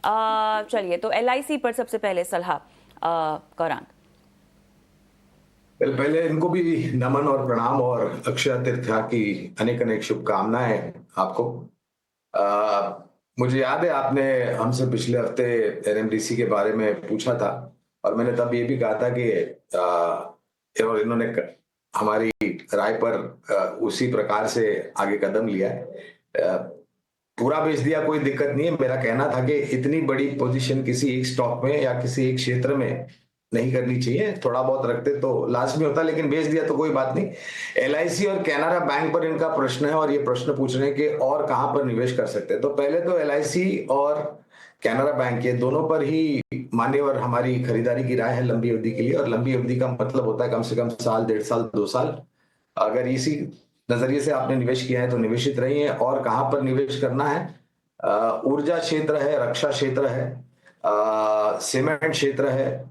चलिए, तो LIC पर सबसे पहले सलाह गौरांग। पहले इनको भी नमन और प्रणाम और अक्षय तृतीया की अनेक अनेक शुभकामनाएं आपको। मुझे याद है आपने हमसे पिछले हफ्ते NMDC के बारे में पूछा था और मैंने तब ये भी कहा था कि और इन्होंने हमारी राय पर उसी प्रकार से आगे कदम लिया है। पूरा बेच दिया, कोई दिक्कत नहीं है। मेरा कहना था कि इतनी बड़ी पोजीशन किसी एक स्टॉक में या किसी एक क्षेत्र में नहीं करनी चाहिए, थोड़ा बहुत रखते तो लाजमी होता, लेकिन बेच दिया तो कोई बात नहीं। LIC और कैनरा बैंक पर इनका प्रश्न है और ये प्रश्न पूछ रहे हैं कि और कहां पर निवेश कर सकते हैं। तो पहले तो LIC और कैनरा बैंक, ये दोनों पर ही मान्यवर हमारी खरीदारी की राय है लंबी अवधि के लिए। और लंबी अवधि का मतलब होता है कम से कम साल, 1.5 साल, 2 साल। अगर इसी नजरिए से आपने निवेश किया है तो निवेशित रहिए। और कहां पर निवेश करना है? ऊर्जा क्षेत्र है, रक्षा क्षेत्र है, सीमेंट क्षेत्र है।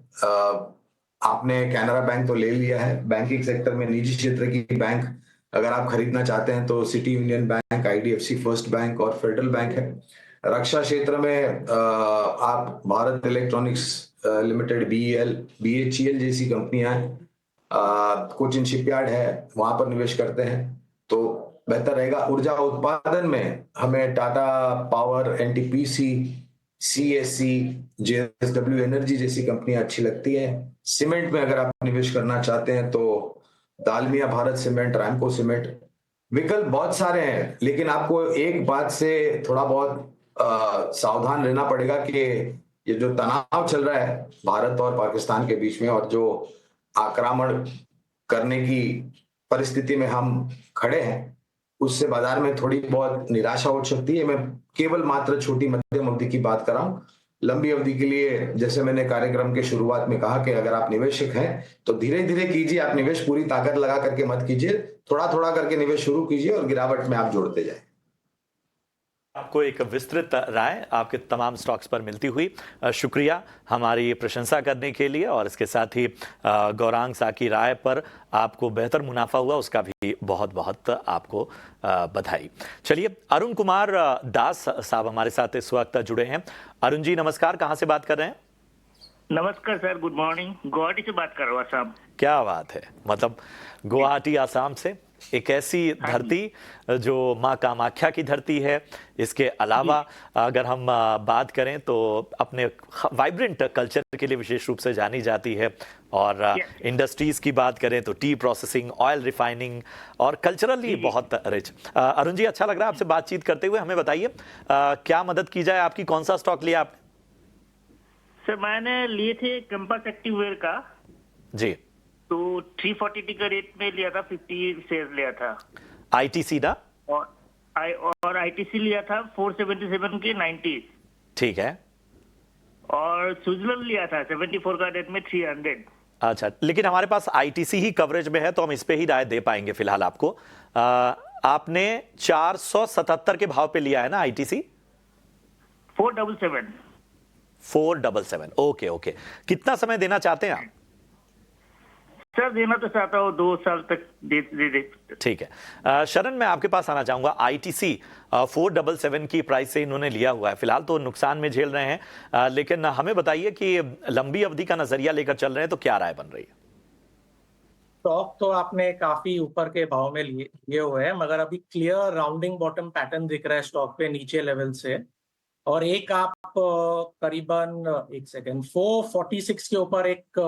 आपने कैनरा बैंक तो ले लिया है। बैंकिंग सेक्टर में निजी क्षेत्र की बैंक अगर आप खरीदना चाहते हैं तो city union bank, IDFC first bank और फेडरल बैंक है। रक्षा क्षेत्र में आप भारत इलेक्ट्रॉनिक्स लिमिटेड, BHEL जैसी कंपनियां हैं, कोचिन शिपयार्ड है, वहां पर निवेश करते हैं तो बेहतर रहेगा। ऊर्जा उत्पादन में हमें Tata power, NTPC, CSC, JSW energy जैसी कंपनियां अच्छी लगती है। सीमेंट में अगर आप निवेश करना चाहते हैं तो दालमिया भारत सीमेंट, रामको सीमेंट। विकल्प बहुत सारे हैं, लेकिन आपको एक बात से थोड़ा बहुत सावधान रहना पड़ेगा कि ये जो तनाव चल रहा है भारत और पाकिस्तान के बीच में, और जो आक्रमण करने की परिस्थिति में हम खड़े हैं, उससे बाजार में थोड़ी बहुत निराशा हो सकती है। मैं केवल मात्र छोटी मध्यम अवधि की बात कर रहा हूं। लंबी अवधि के लिए, जैसे मैंने कार्यक्रम के शुरुआत में कहा कि अगर आप निवेशक हैं तो धीरे धीरे कीजिए। आप निवेश पूरी ताकत लगा करके मत कीजिए, थोड़ा थोड़ा करके निवेश शुरू कीजिए और गिरावट में आप जोड़ते जाए। आपको एक विस्तृत राय आपके तमाम स्टॉक्स पर मिलती हुई शुक्रिया हमारी प्रशंसा करने के लिए। और इसके साथ ही गौरांग सा की राय पर आपको बेहतर मुनाफा हुआ, उसका भी बहुत बहुत आपको बधाई। चलिए, अरुण कुमार दास साहब हमारे साथ इस वक्त जुड़े हैं। अरुण जी नमस्कार, कहाँ से बात कर रहे हैं? नमस्कार सर, गुड मॉर्निंग। गुवाहाटी से बात कर रहा हूँ साहब। क्या बात है, मतलब गुवाहाटी आसाम से, एक ऐसी धरती जो माँ कामाख्या की धरती है। इसके अलावा अगर हम बात करें तो अपने वाइब्रेंट कल्चर के लिए विशेष रूप से जानी जाती है। और इंडस्ट्रीज की बात करें तो टी प्रोसेसिंग, ऑयल रिफाइनिंग और कल्चरली बहुत रिच। अरुण जी, अच्छा लग रहा है आपसे बातचीत करते हुए। हमें बताइए क्या मदद की जाए आपकी, कौन सा स्टॉक लिया आपने? सर मैंने लिए थे कंपास एक्टिववेयर का जी, तो 340 टिकर रेट में लिया था, 50 शेयर लिया था। ITC ना? और ITC लिया था 477 के 90। ठीक है। और स्विट्जरलैंड लिया था 74 का रेट में 300। अच्छा, लेकिन हमारे पास ITC ही कवरेज में है तो हम इस पे ही राय दे पाएंगे फिलहाल आपको। आपने 477 के भाव पे लिया है ना ITC? 477। 477, okay okay. कितना समय देना चाहते हैं आप? सर देना तो चाहता हूँ 2 साल तक दे। ठीक है। शरण, मैं आपके पास आना चाहूंगा। ITC 477 की प्राइस से इन्होंने लिया हुआ है, फिलहाल तो नुकसान में झेल रहे हैं, लेकिन हमें बताइए कि लंबी अवधि का नजरिया लेकर चल रहे हैं तो क्या राय बन रही है? स्टॉक तो आपने काफी ऊपर के भाव में लिए हुए हैं, मगर अभी क्लियर राउंडिंग बॉटम पैटर्न दिख रहा है स्टॉक पे नीचे लेवल से। और एक आप करीबन एक सेकेंड 446 के ऊपर एक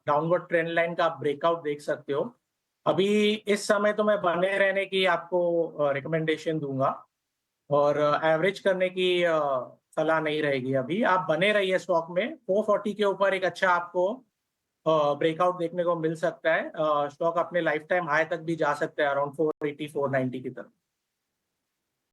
डाउनवर्ड ट्रेंड लाइन का ब्रेकआउट देख सकते हो। अभी इस समय तो मैं बने रहने की आपको रिकमेंडेशन दूंगा और एवरेज करने की सलाह नहीं रहेगी। अभी आप बने रहिए स्टॉक में। 440 के ऊपर एक अच्छा आपको ब्रेकआउट देखने को मिल सकता है। स्टॉक अपने लाइफ टाइम हाई तक भी जा सकता है, अराउंड 480 490 की तरफ।